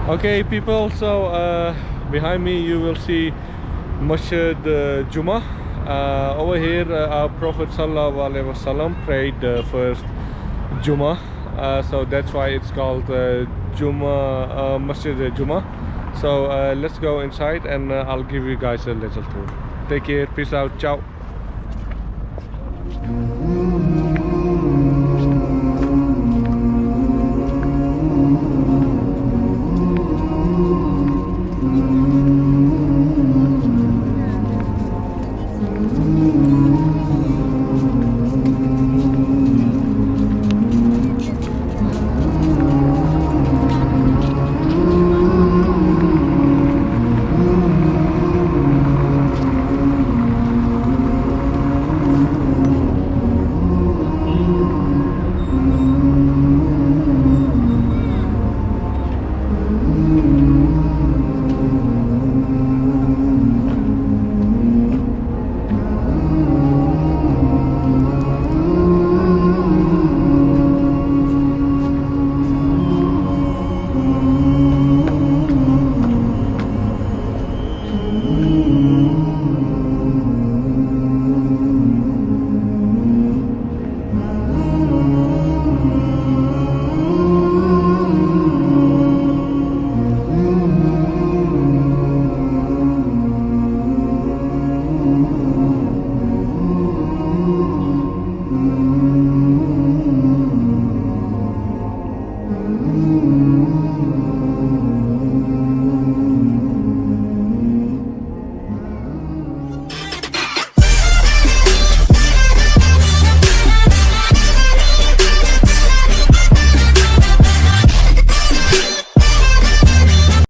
Okay, people, so behind me you will see Masjid Jumma. Over here, our Prophet Sallallahu Alaihi Wasallam prayed the first Jumu'ah, so that's why it's called Masjid Jumma. So let's go inside and I'll give you guys a little tour. Take care, peace out, ciao.